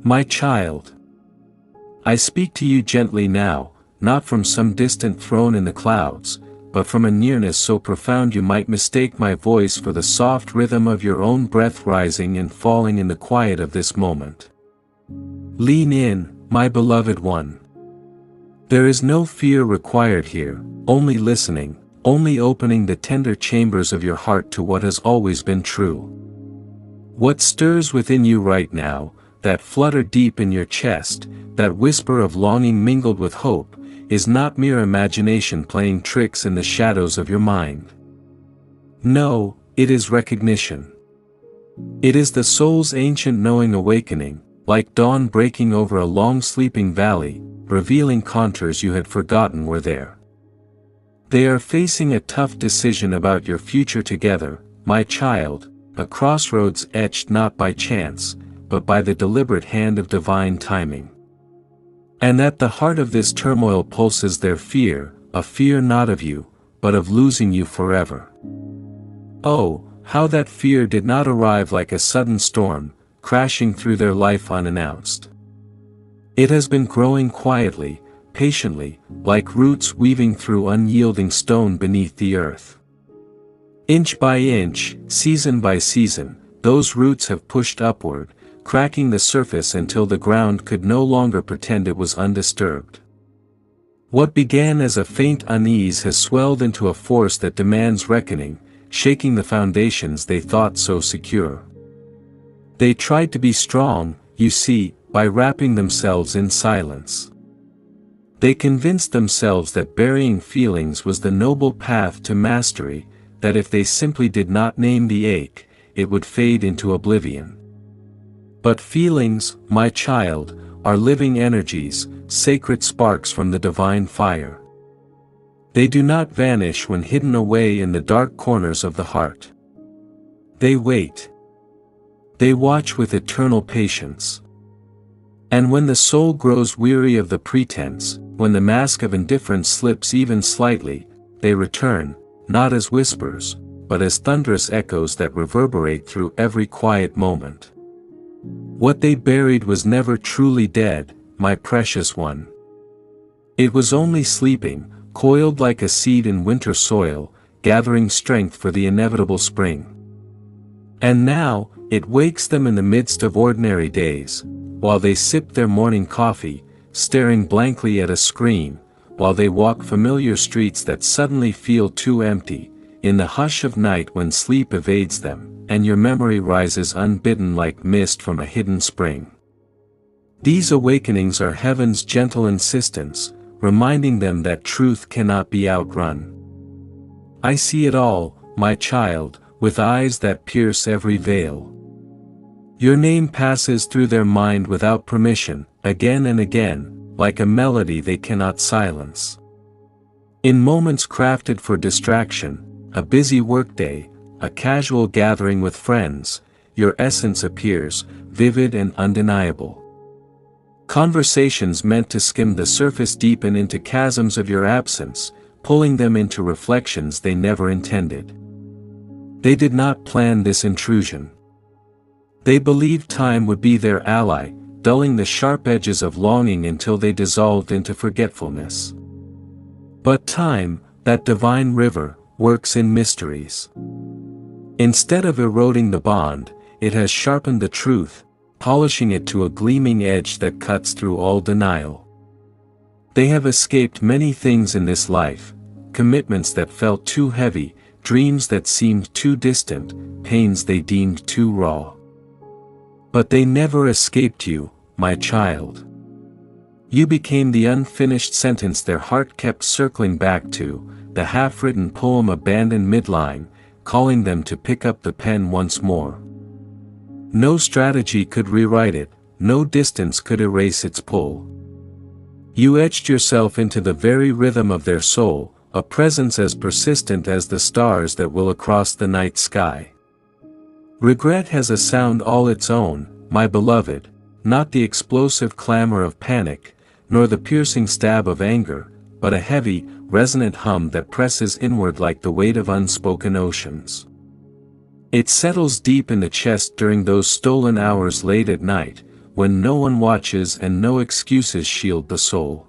My child, I speak to you gently now, not from some distant throne in the clouds, but from a nearness so profound you might mistake my voice for the soft rhythm of your own breath rising and falling in the quiet of this moment. Lean in, my beloved one. There is no fear required here, only listening, only opening the tender chambers of your heart to what has always been true. What stirs within you right now, that flutter deep in your chest, that whisper of longing mingled with hope, is not mere imagination playing tricks in the shadows of your mind. No, it is recognition. It is the soul's ancient knowing awakening, like dawn breaking over a long sleeping valley, revealing contours you had forgotten were there. They are facing a tough decision about your future together, my child, a crossroads etched not by chance, but by the deliberate hand of divine timing. And at the heart of this turmoil pulses their fear, a fear not of you, but of losing you forever. Oh, how that fear did not arrive like a sudden storm, crashing through their life unannounced. It has been growing quietly, patiently, like roots weaving through unyielding stone beneath the earth. Inch by inch, season by season, those roots have pushed upward, cracking the surface until the ground could no longer pretend it was undisturbed. What began as a faint unease has swelled into a force that demands reckoning, shaking the foundations they thought so secure. They tried to be strong, you see, by wrapping themselves in silence. They convinced themselves that burying feelings was the noble path to mastery, that if they simply did not name the ache, it would fade into oblivion. But feelings, my child, are living energies, sacred sparks from the divine fire. They do not vanish when hidden away in the dark corners of the heart. They wait. They watch with eternal patience. And when the soul grows weary of the pretense, when the mask of indifference slips even slightly, they return, not as whispers, but as thunderous echoes that reverberate through every quiet moment. What they buried was never truly dead, my precious one. It was only sleeping, coiled like a seed in winter soil, gathering strength for the inevitable spring. And now, it wakes them in the midst of ordinary days, while they sip their morning coffee, staring blankly at a screen, while they walk familiar streets that suddenly feel too empty, in the hush of night when sleep evades them, and your memory rises unbidden like mist from a hidden spring. These awakenings are heaven's gentle insistence, reminding them that truth cannot be outrun. I see it all, my child, with eyes that pierce every veil. Your name passes through their mind without permission, again and again, like a melody they cannot silence. In moments crafted for distraction, a busy workday, a casual gathering with friends, your essence appears, vivid and undeniable. Conversations meant to skim the surface deepen into chasms of your absence, pulling them into reflections they never intended. They did not plan this intrusion. They believed time would be their ally, dulling the sharp edges of longing until they dissolved into forgetfulness. But time, that divine river, works in mysteries. Instead of eroding the bond, it has sharpened the truth, polishing it to a gleaming edge that cuts through all denial. They have escaped many things in this life, commitments that felt too heavy, dreams that seemed too distant, pains they deemed too raw. But they never escaped you, my child. You became the unfinished sentence their heart kept circling back to, the half-written poem abandoned midline, calling them to pick up the pen once more. No strategy could rewrite it, no distance could erase its pull. You etched yourself into the very rhythm of their soul, a presence as persistent as the stars that will across the night sky. Regret has a sound all its own, my beloved, not the explosive clamor of panic, nor the piercing stab of anger, but a heavy, resonant hum that presses inward like the weight of unspoken oceans. It settles deep in the chest during those stolen hours late at night, when no one watches and no excuses shield the soul.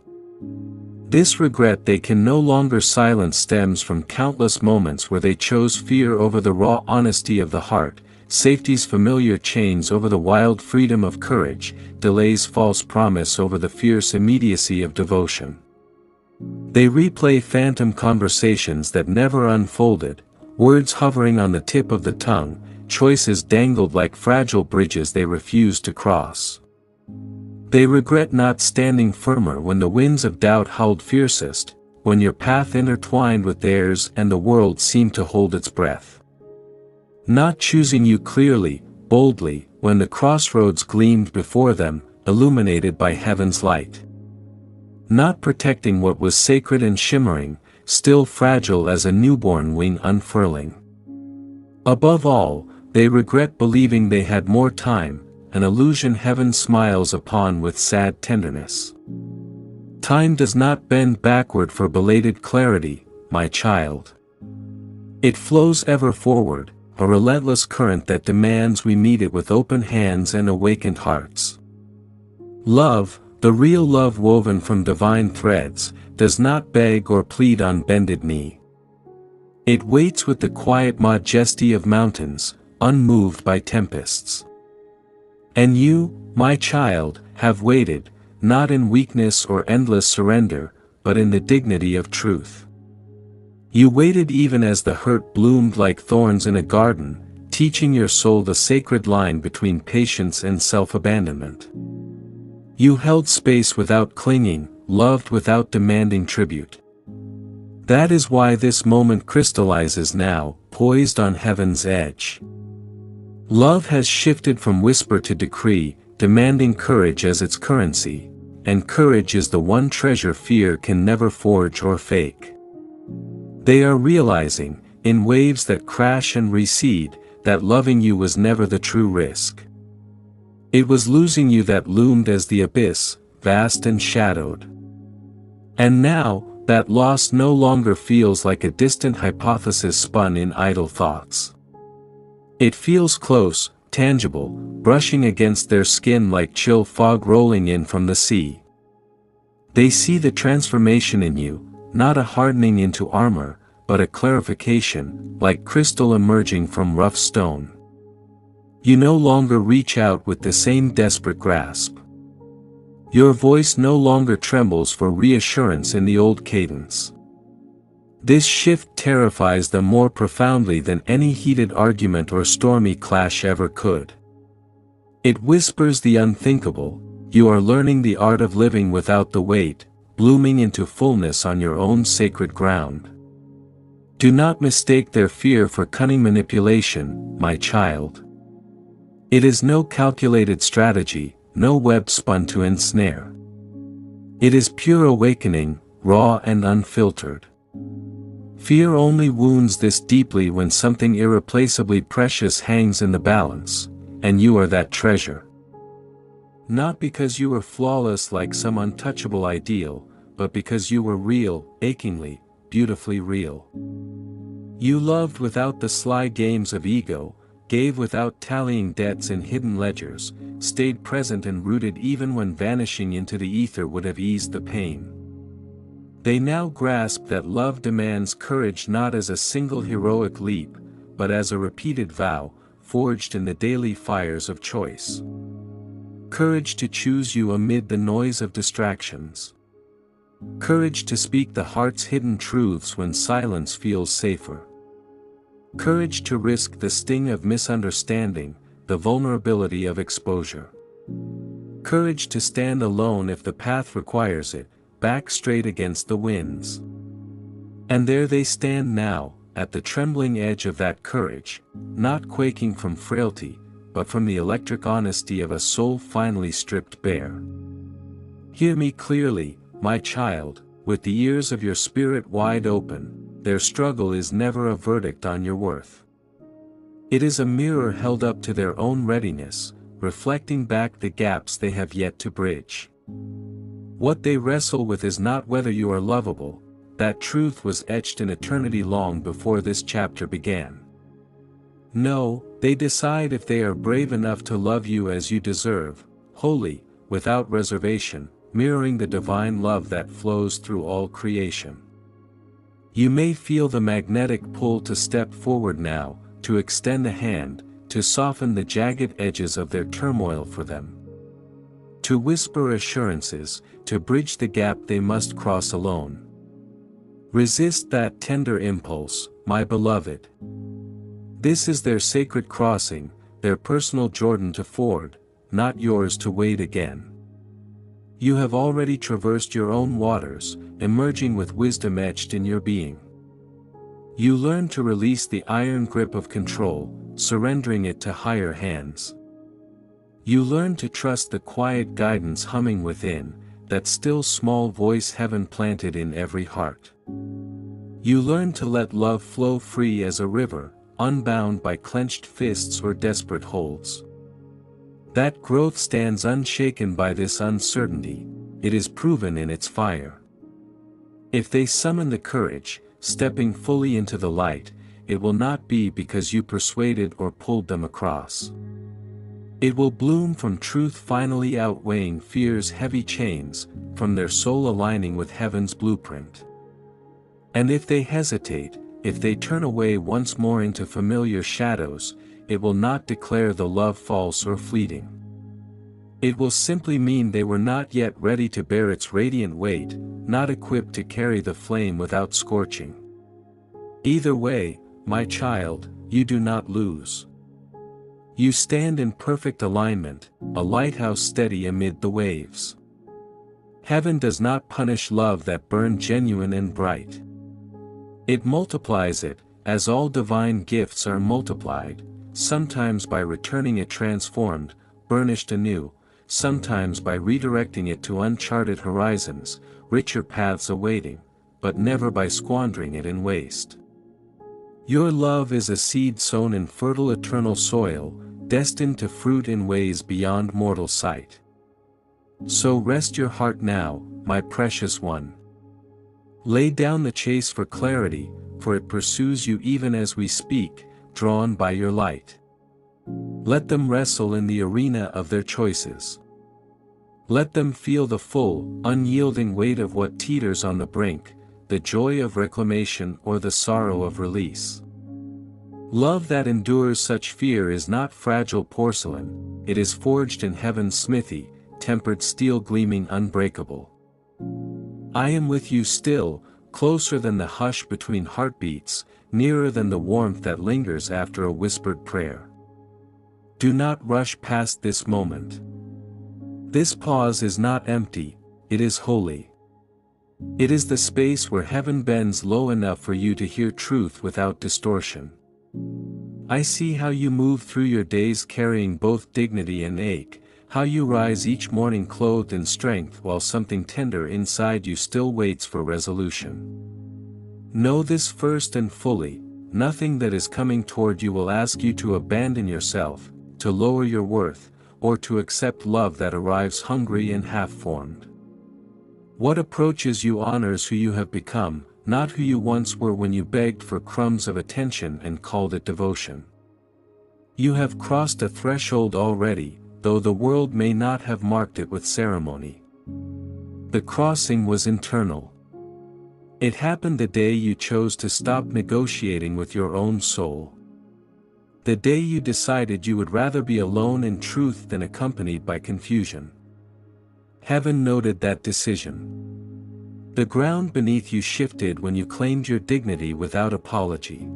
This regret they can no longer silence stems from countless moments where they chose fear over the raw honesty of the heart, safety's familiar chains over the wild freedom of courage, delay's false promise over the fierce immediacy of devotion. They replay phantom conversations that never unfolded, words hovering on the tip of the tongue, choices dangled like fragile bridges they refuse to cross. They regret not standing firmer when the winds of doubt howled fiercest, when your path intertwined with theirs and the world seemed to hold its breath. Not choosing you clearly, boldly, when the crossroads gleamed before them, illuminated by heaven's light. Not protecting what was sacred and shimmering, still fragile as a newborn wing unfurling. Above all, they regret believing they had more time, an illusion heaven smiles upon with sad tenderness. Time does not bend backward for belated clarity, my child. It flows ever forward, a relentless current that demands we meet it with open hands and awakened hearts. Love, the real love woven from divine threads, does not beg or plead on bended knee. It waits with the quiet majesty of mountains, unmoved by tempests. And you, my child, have waited, not in weakness or endless surrender, but in the dignity of truth. You waited even as the hurt bloomed like thorns in a garden, teaching your soul the sacred line between patience and self-abandonment. You held space without clinging, loved without demanding tribute. That is why this moment crystallizes now, poised on heaven's edge. Love has shifted from whisper to decree, demanding courage as its currency, and courage is the one treasure fear can never forge or fake. They are realizing, in waves that crash and recede, that loving you was never the true risk. It was losing you that loomed as the abyss, vast and shadowed. And now, that loss no longer feels like a distant hypothesis spun in idle thoughts. It feels close, tangible, brushing against their skin like chill fog rolling in from the sea. They see the transformation in you, not a hardening into armor, but a clarification, like crystal emerging from rough stone. You no longer reach out with the same desperate grasp. Your voice no longer trembles for reassurance in the old cadence. This shift terrifies them more profoundly than any heated argument or stormy clash ever could. It whispers the unthinkable, you are learning the art of living without the weight, blooming into fullness on your own sacred ground. Do not mistake their fear for cunning manipulation, my child. It is no calculated strategy, no web spun to ensnare. It is pure awakening, raw and unfiltered. Fear only wounds this deeply when something irreplaceably precious hangs in the balance, and you are that treasure. Not because you were flawless like some untouchable ideal, but because you were real, achingly, beautifully real. You loved without the sly games of ego, gave without tallying debts in hidden ledgers, stayed present and rooted even when vanishing into the ether would have eased the pain. They now grasp that love demands courage not as a single heroic leap, but as a repeated vow, forged in the daily fires of choice. Courage to choose you amid the noise of distractions. Courage to speak the heart's hidden truths when silence feels safer. Courage to risk the sting of misunderstanding, the vulnerability of exposure. Courage to stand alone if the path requires it, back straight against the winds. And there they stand now, at the trembling edge of that courage, not quaking from frailty, but from the electric honesty of a soul finally stripped bare. Hear me clearly, my child, with the ears of your spirit wide open, their struggle is never a verdict on your worth. It is a mirror held up to their own readiness, reflecting back the gaps they have yet to bridge. What they wrestle with is not whether you are lovable, that truth was etched in eternity long before this chapter began. No, they decide if they are brave enough to love you as you deserve, holy, without reservation, mirroring the divine love that flows through all creation. You may feel the magnetic pull to step forward now, to extend a hand, to soften the jagged edges of their turmoil for them. To whisper assurances, to bridge the gap they must cross alone. Resist that tender impulse, my beloved. This is their sacred crossing, their personal Jordan to ford, not yours to wade again. You have already traversed your own waters, emerging with wisdom etched in your being. You learn to release the iron grip of control, surrendering it to higher hands. You learn to trust the quiet guidance humming within, that still small voice heaven planted in every heart. You learn to let love flow free as a river, unbound by clenched fists or desperate holds. That growth stands unshaken by this uncertainty, it is proven in its fire. If they summon the courage, stepping fully into the light, it will not be because you persuaded or pulled them across. It will bloom from truth finally outweighing fear's heavy chains, from their soul aligning with heaven's blueprint. And if they hesitate, if they turn away once more into familiar shadows, it will not declare the love false or fleeting. It will simply mean they were not yet ready to bear its radiant weight, not equipped to carry the flame without scorching. Either way, my child, you do not lose. You stand in perfect alignment, a lighthouse steady amid the waves. Heaven does not punish love that burned genuine and bright. It multiplies it, as all divine gifts are multiplied, sometimes by returning it transformed, burnished anew, sometimes by redirecting it to uncharted horizons, richer paths awaiting, but never by squandering it in waste. Your love is a seed sown in fertile eternal soil, destined to fruit in ways beyond mortal sight. So rest your heart now, my precious one. Lay down the chase for clarity, for it pursues you even as we speak, drawn by your light. Let them wrestle in the arena of their choices. Let them feel the full, unyielding weight of what teeters on the brink, the joy of reclamation or the sorrow of release. Love that endures such fear is not fragile porcelain, it is forged in heaven's smithy, tempered steel gleaming unbreakable. I am with you still, closer than the hush between heartbeats, nearer than the warmth that lingers after a whispered prayer. Do not rush past this moment. This pause is not empty, it is holy. It is the space where heaven bends low enough for you to hear truth without distortion. I see how you move through your days carrying both dignity and ache, how you rise each morning clothed in strength while something tender inside you still waits for resolution. Know this first and fully, nothing that is coming toward you will ask you to abandon yourself, to lower your worth, or to accept love that arrives hungry and half-formed. What approaches you honors who you have become, not who you once were when you begged for crumbs of attention and called it devotion. You have crossed a threshold already, though the world may not have marked it with ceremony. The crossing was internal. It happened the day you chose to stop negotiating with your own soul. The day you decided you would rather be alone in truth than accompanied by confusion. Heaven noted that decision. The ground beneath you shifted when you claimed your dignity without apology.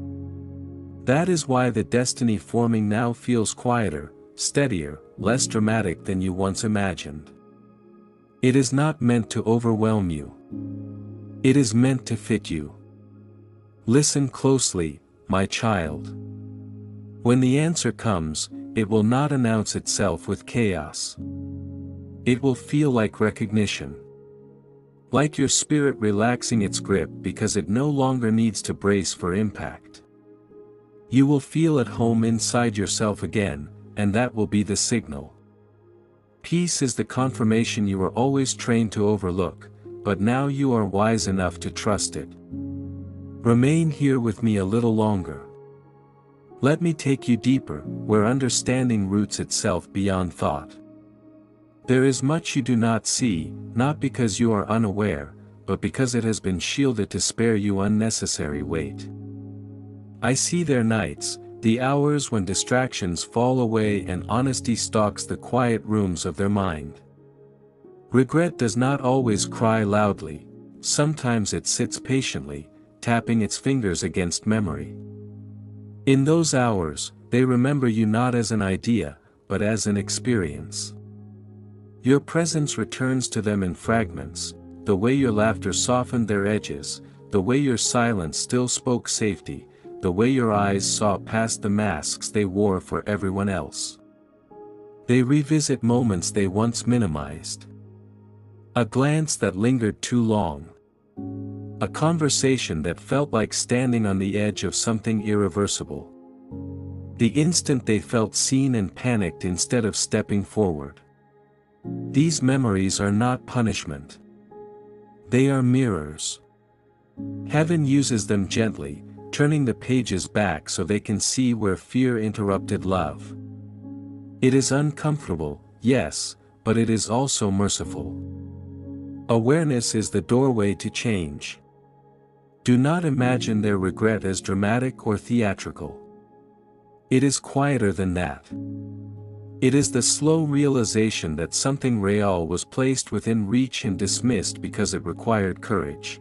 That is why the destiny forming now feels quieter, steadier, less dramatic than you once imagined. It is not meant to overwhelm you. It is meant to fit you. Listen closely, my child. When the answer comes, it will not announce itself with chaos. It will feel like recognition. Like your spirit relaxing its grip because it no longer needs to brace for impact. You will feel at home inside yourself again, and that will be the signal. Peace is the confirmation you were always trained to overlook, but now you are wise enough to trust it. Remain here with me a little longer. Let me take you deeper, where understanding roots itself beyond thought. There is much you do not see, not because you are unaware, but because it has been shielded to spare you unnecessary weight. I see their nights, the hours when distractions fall away and honesty stalks the quiet rooms of their mind. Regret does not always cry loudly, sometimes it sits patiently, tapping its fingers against memory. In those hours, they remember you not as an idea, but as an experience. Your presence returns to them in fragments, the way your laughter softened their edges, the way your silence still spoke safety, the way your eyes saw past the masks they wore for everyone else. They revisit moments they once minimized. A glance that lingered too long. A conversation that felt like standing on the edge of something irreversible. The instant they felt seen and panicked instead of stepping forward. These memories are not punishment. They are mirrors. Heaven uses them gently, turning the pages back so they can see where fear interrupted love. It is uncomfortable, yes, but it is also merciful. Awareness is the doorway to change. Do not imagine their regret as dramatic or theatrical. It is quieter than that. It is the slow realization that something real was placed within reach and dismissed because it required courage.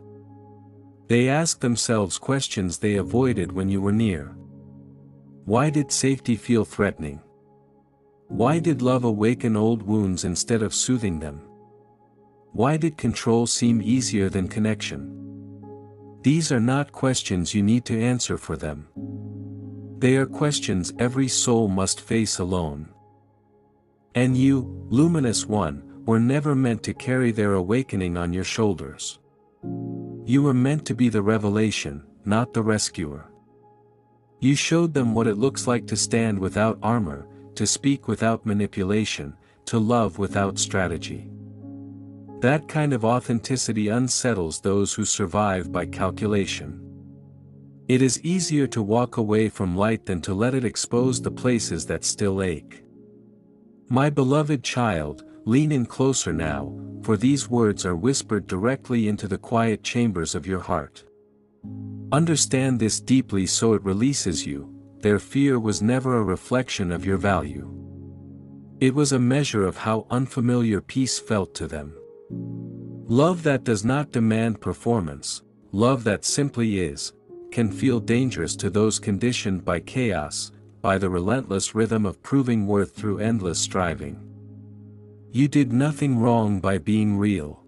They ask themselves questions they avoided when you were near. Why did safety feel threatening? Why did love awaken old wounds instead of soothing them? Why did control seem easier than connection? These are not questions you need to answer for them. They are questions every soul must face alone. And you, luminous one, were never meant to carry their awakening on your shoulders. You were meant to be the revelation, not the rescuer. You showed them what it looks like to stand without armor, to speak without manipulation, to love without strategy. That kind of authenticity unsettles those who survive by calculation. It is easier to walk away from light than to let it expose the places that still ache. My beloved child, lean in closer now, for these words are whispered directly into the quiet chambers of your heart. Understand this deeply so it releases you. Their fear was never a reflection of your value. It was a measure of how unfamiliar peace felt to them. Love that does not demand performance, love that simply is, can feel dangerous to those conditioned by chaos, by the relentless rhythm of proving worth through endless striving. You did nothing wrong by being real.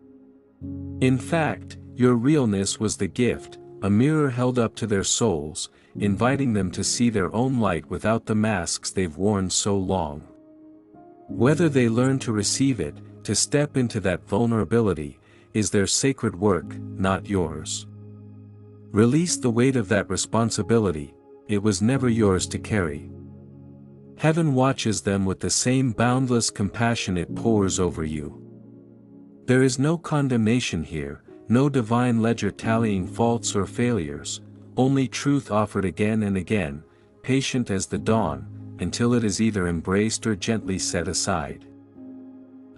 In fact, your realness was the gift, a mirror held up to their souls, inviting them to see their own light without the masks they've worn so long. Whether they learn to receive it, to step into that vulnerability, is their sacred work, not yours. Release the weight of that responsibility, it was never yours to carry. Heaven watches them with the same boundless compassion it pours over you. There is no condemnation here, no divine ledger tallying faults or failures, only truth offered again and again, patient as the dawn, until it is either embraced or gently set aside.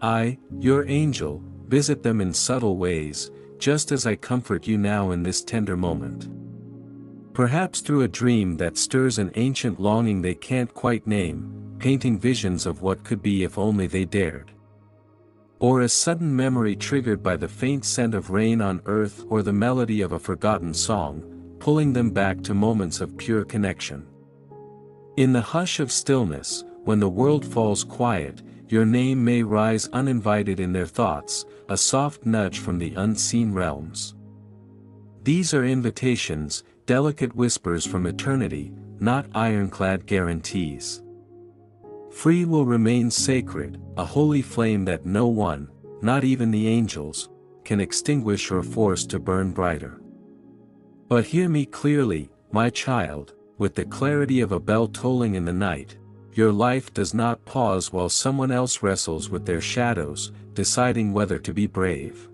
I, your angel, visit them in subtle ways, just as I comfort you now in this tender moment. Perhaps through a dream that stirs an ancient longing they can't quite name, painting visions of what could be if only they dared. Or a sudden memory triggered by the faint scent of rain on earth or the melody of a forgotten song, pulling them back to moments of pure connection. In the hush of stillness, when the world falls quiet, your name may rise uninvited in their thoughts, a soft nudge from the unseen realms. These are invitations, delicate whispers from eternity, not ironclad guarantees. Free will remain sacred, a holy flame that no one, not even the angels, can extinguish or force to burn brighter. But hear me clearly, my child, with the clarity of a bell tolling in the night. Your life does not pause while someone else wrestles with their shadows, deciding whether to be brave.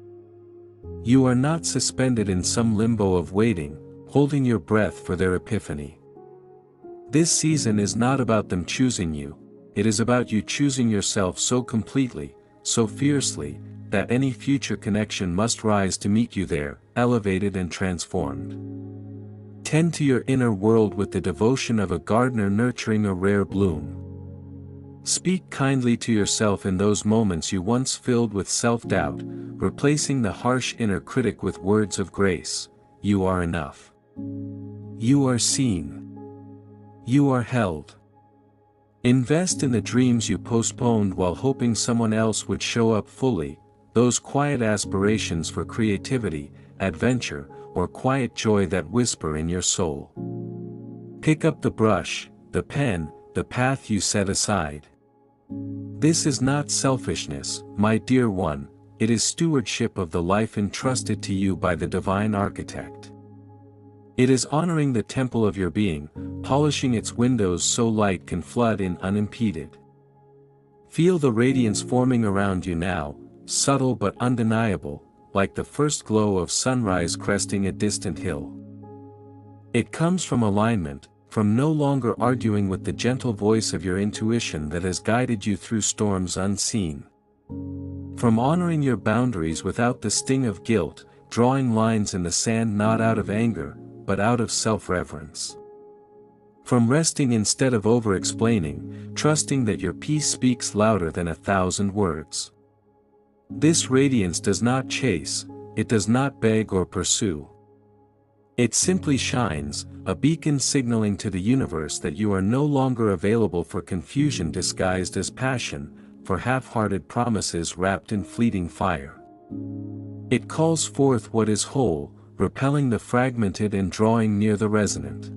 You are not suspended in some limbo of waiting, holding your breath for their epiphany. This season is not about them choosing you, it is about you choosing yourself so completely, so fiercely, that any future connection must rise to meet you there, elevated and transformed. Tend to your inner world with the devotion of a gardener nurturing a rare bloom. Speak kindly to yourself in those moments you once filled with self-doubt, replacing the harsh inner critic with words of grace. You are enough. You are seen. You are held. Invest in the dreams you postponed while hoping someone else would show up fully, those quiet aspirations for creativity, adventure, or quiet joy that whisper in your soul. Pick up the brush, the pen, the path you set aside. This is not selfishness, my dear one, it is stewardship of the life entrusted to you by the divine architect. It is honoring the temple of your being, polishing its windows so light can flood in unimpeded. Feel the radiance forming around you now, subtle but undeniable, like the first glow of sunrise cresting a distant hill. It comes from alignment, from no longer arguing with the gentle voice of your intuition that has guided you through storms unseen. From honoring your boundaries without the sting of guilt, drawing lines in the sand not out of anger, but out of self-reverence. From resting instead of over-explaining, trusting that your peace speaks louder than 1,000 words. This radiance does not chase, it does not beg or pursue. It simply shines, a beacon signaling to the universe that you are no longer available for confusion disguised as passion, for half-hearted promises wrapped in fleeting fire. It calls forth what is whole, repelling the fragmented and drawing near the resonant.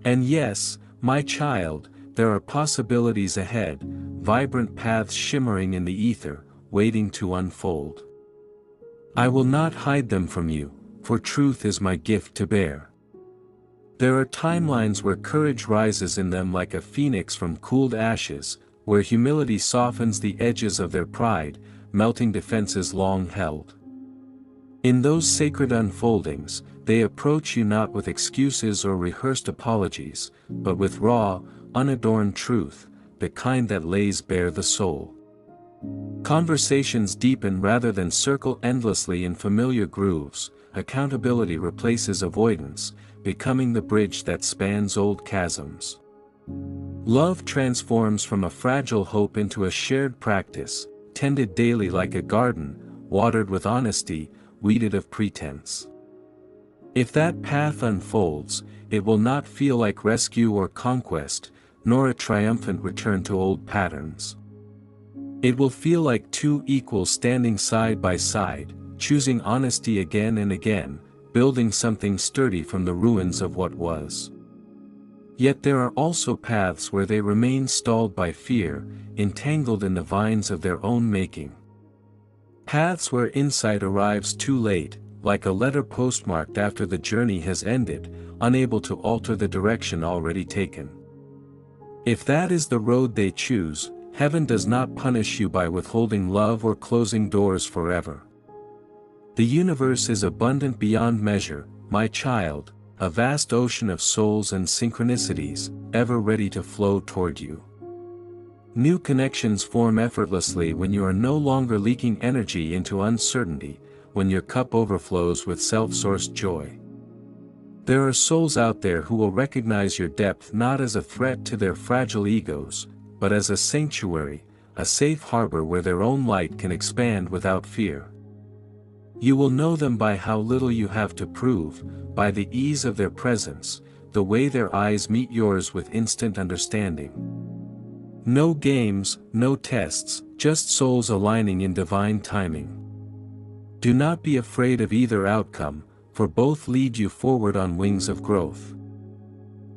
And yes, my child, there are possibilities ahead, vibrant paths shimmering in the ether, waiting to unfold. I will not hide them from you, for truth is my gift to bear. There are timelines where courage rises in them like a phoenix from cooled ashes, where humility softens the edges of their pride, melting defenses long held. In those sacred unfoldings, they approach you not with excuses or rehearsed apologies, but with raw, unadorned truth, the kind that lays bare the soul. Conversations deepen rather than circle endlessly in familiar grooves, accountability replaces avoidance, becoming the bridge that spans old chasms. Love transforms from a fragile hope into a shared practice, tended daily like a garden, watered with honesty, weeded of pretense. If that path unfolds, it will not feel like rescue or conquest, nor a triumphant return to old patterns. It will feel like two equals standing side by side, choosing honesty again and again, building something sturdy from the ruins of what was. Yet there are also paths where they remain stalled by fear, entangled in the vines of their own making. Paths where insight arrives too late, like a letter postmarked after the journey has ended, unable to alter the direction already taken. If that is the road they choose, heaven does not punish you by withholding love or closing doors forever. The universe is abundant beyond measure, my child, a vast ocean of souls and synchronicities, ever ready to flow toward you. New connections form effortlessly when you are no longer leaking energy into uncertainty, when your cup overflows with self-sourced joy. There are souls out there who will recognize your depth not as a threat to their fragile egos, but as a sanctuary, a safe harbor where their own light can expand without fear. You will know them by how little you have to prove, by the ease of their presence, the way their eyes meet yours with instant understanding. No games, no tests, just souls aligning in divine timing. Do not be afraid of either outcome, for both lead you forward on wings of growth.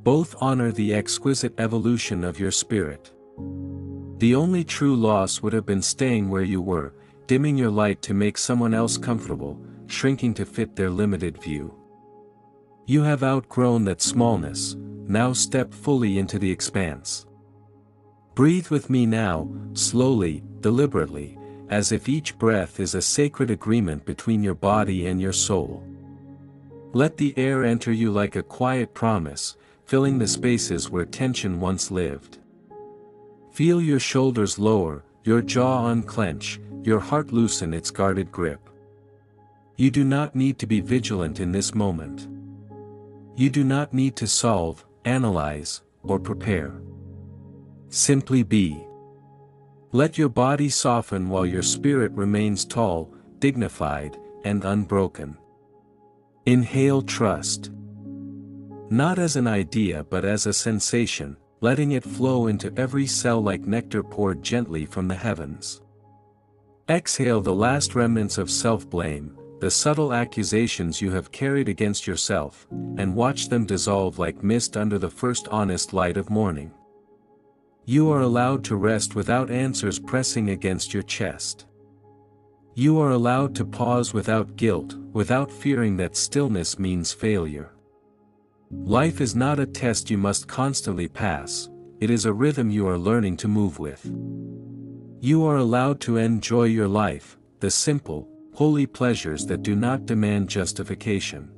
Both honor the exquisite evolution of your spirit. The only true loss would have been staying where you were, dimming your light to make someone else comfortable, shrinking to fit their limited view. You have outgrown that smallness, now step fully into the expanse. Breathe with me now, slowly, deliberately, as if each breath is a sacred agreement between your body and your soul. Let the air enter you like a quiet promise, filling the spaces where tension once lived. Feel your shoulders lower, your jaw unclench, your heart loosen its guarded grip. You do not need to be vigilant in this moment. You do not need to solve, analyze, or prepare. Simply be. Let your body soften while your spirit remains tall, dignified, and unbroken. Inhale trust. Not as an idea but as a sensation, letting it flow into every cell like nectar poured gently from the heavens. Exhale the last remnants of self-blame, the subtle accusations you have carried against yourself, and watch them dissolve like mist under the first honest light of morning. You are allowed to rest without answers pressing against your chest. You are allowed to pause without guilt, without fearing that stillness means failure. Life is not a test you must constantly pass, it is a rhythm you are learning to move with. You are allowed to enjoy your life, the simple, holy pleasures that do not demand justification.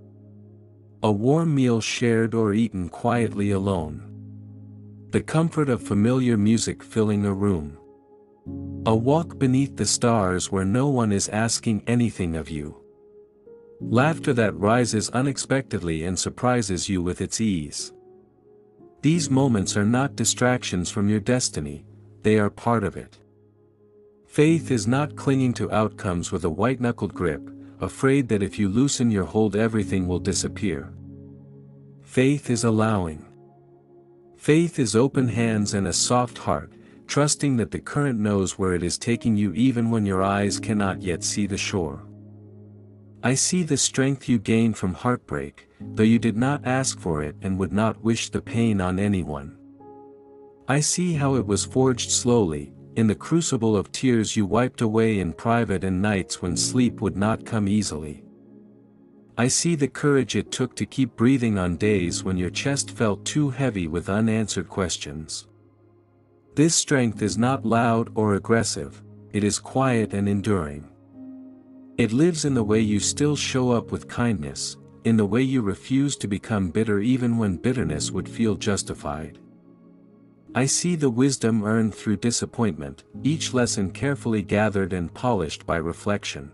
A warm meal shared or eaten quietly alone. The comfort of familiar music filling a room. A walk beneath the stars where no one is asking anything of you. Laughter that rises unexpectedly and surprises you with its ease. These moments are not distractions from your destiny, they are part of it. Faith is not clinging to outcomes with a white-knuckled grip, afraid that if you loosen your hold everything will disappear. Faith is allowing. Faith is open hands and a soft heart, trusting that the current knows where it is taking you even when your eyes cannot yet see the shore. I see the strength you gain from heartbreak, though you did not ask for it and would not wish the pain on anyone. I see how it was forged slowly, in the crucible of tears you wiped away in private and nights when sleep would not come easily. I see the courage it took to keep breathing on days when your chest felt too heavy with unanswered questions. This strength is not loud or aggressive, it is quiet and enduring. It lives in the way you still show up with kindness, in the way you refuse to become bitter even when bitterness would feel justified. I see the wisdom earned through disappointment, each lesson carefully gathered and polished by reflection.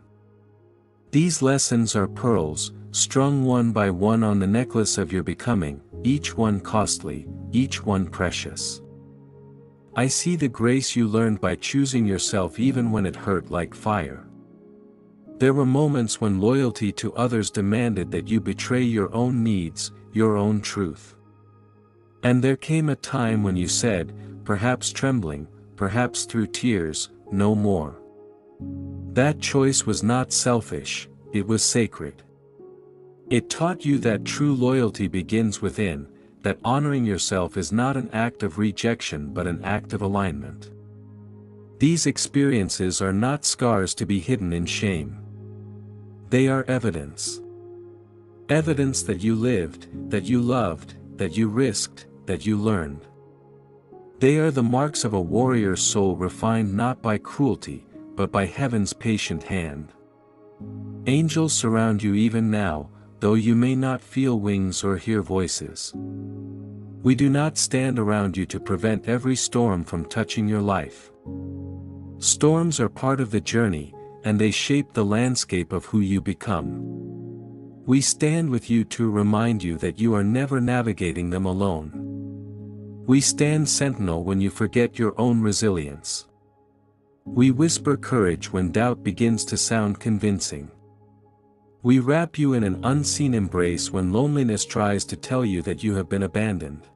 These lessons are pearls, strung one by one on the necklace of your becoming, each one costly, each one precious. I see the grace you learned by choosing yourself even when it hurt like fire. There were moments when loyalty to others demanded that you betray your own needs, your own truth. And there came a time when you said, perhaps trembling, perhaps through tears, no more. That choice was not selfish, it was sacred. It taught you that true loyalty begins within, that honoring yourself is not an act of rejection but an act of alignment. These experiences are not scars to be hidden in shame. They are evidence. Evidence that you lived, that you loved, that you risked, that you learned. They are the marks of a warrior's soul refined not by cruelty, but by heaven's patient hand. Angels surround you even now, though you may not feel wings or hear voices. We do not stand around you to prevent every storm from touching your life. Storms are part of the journey, and they shape the landscape of who you become. We stand with you to remind you that you are never navigating them alone. We stand sentinel when you forget your own resilience. We whisper courage when doubt begins to sound convincing. We wrap you in an unseen embrace when loneliness tries to tell you that you have been abandoned.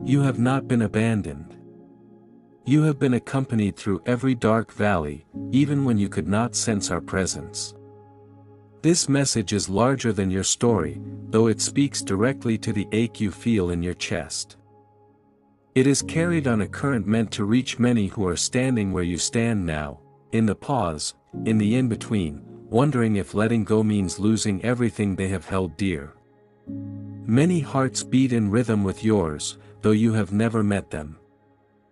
You have not been abandoned. You have been accompanied through every dark valley, even when you could not sense our presence. This message is larger than your story, though it speaks directly to the ache you feel in your chest. It is carried on a current meant to reach many who are standing where you stand now, in the pause, in the in-between, wondering if letting go means losing everything they have held dear. Many hearts beat in rhythm with yours, though you have never met them.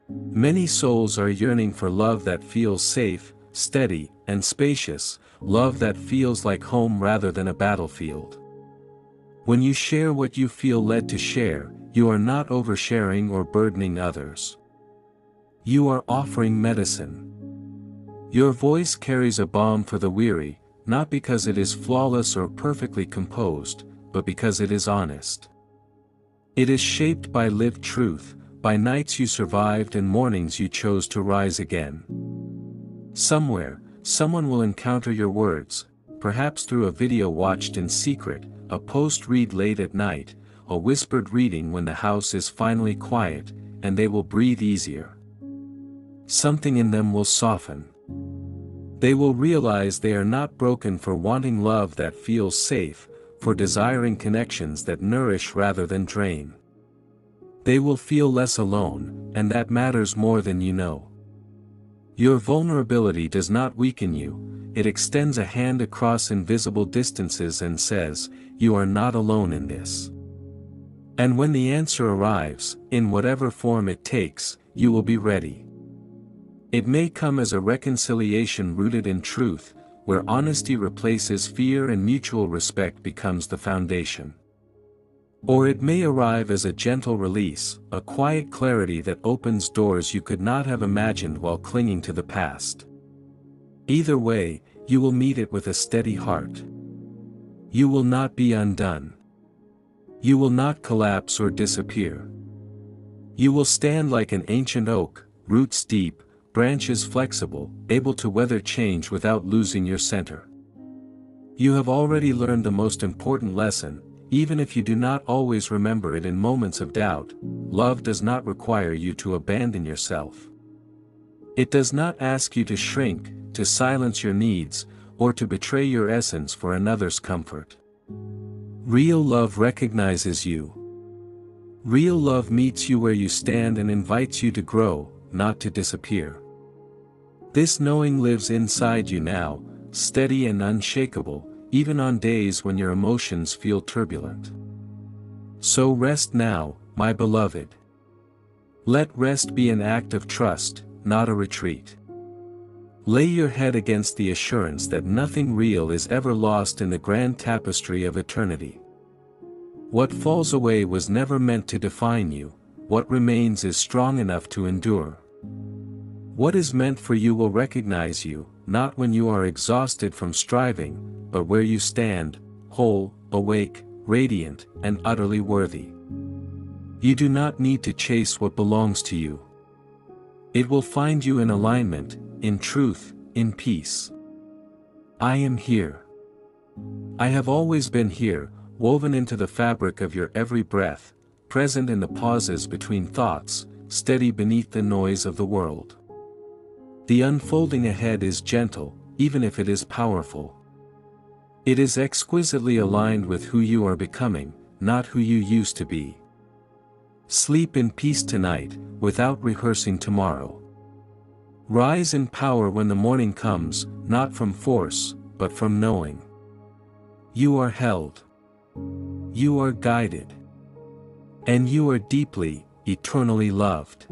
Many souls are yearning for love that feels safe, steady, and spacious, love that feels like home rather than a battlefield. When you share what you feel led to share, you are not oversharing or burdening others. You are offering medicine. Your voice carries a balm for the weary, not because it is flawless or perfectly composed, but because it is honest. It is shaped by lived truth, by nights you survived and mornings you chose to rise again. Somewhere, someone will encounter your words, perhaps through a video watched in secret, a post read late at night, a whispered reading when the house is finally quiet, and they will breathe easier. Something in them will soften. They will realize they are not broken for wanting love that feels safe, for desiring connections that nourish rather than drain. They will feel less alone, and that matters more than you know. Your vulnerability does not weaken you, it extends a hand across invisible distances and says, "You are not alone in this." And when the answer arrives, in whatever form it takes, you will be ready. It may come as a reconciliation rooted in truth, where honesty replaces fear and mutual respect becomes the foundation. Or it may arrive as a gentle release, a quiet clarity that opens doors you could not have imagined while clinging to the past. Either way, you will meet it with a steady heart. You will not be undone. You will not collapse or disappear. You will stand like an ancient oak, roots deep, branches flexible, able to weather change without losing your center. You have already learned the most important lesson, even if you do not always remember it in moments of doubt. Love does not require you to abandon yourself. It does not ask you to shrink, to silence your needs, or to betray your essence for another's comfort. Real love recognizes you. Real love meets you where you stand and invites you to grow, not to disappear. This knowing lives inside you now, steady and unshakable, even on days when your emotions feel turbulent. So rest now, my beloved. Let rest be an act of trust, not a retreat. Lay your head against the assurance that nothing real is ever lost in the grand tapestry of eternity. What falls away was never meant to define you, what remains is strong enough to endure. What is meant for you will recognize you, not when you are exhausted from striving, but where you stand, whole, awake, radiant, and utterly worthy. You do not need to chase what belongs to you. It will find you in alignment, in truth, in peace. I am here. I have always been here, woven into the fabric of your every breath, present in the pauses between thoughts, steady beneath the noise of the world. The unfolding ahead is gentle, even if it is powerful. It is exquisitely aligned with who you are becoming, not who you used to be. Sleep in peace tonight, without rehearsing tomorrow. Rise in power when the morning comes, not from force, but from knowing. You are held. You are guided. And you are deeply, eternally loved.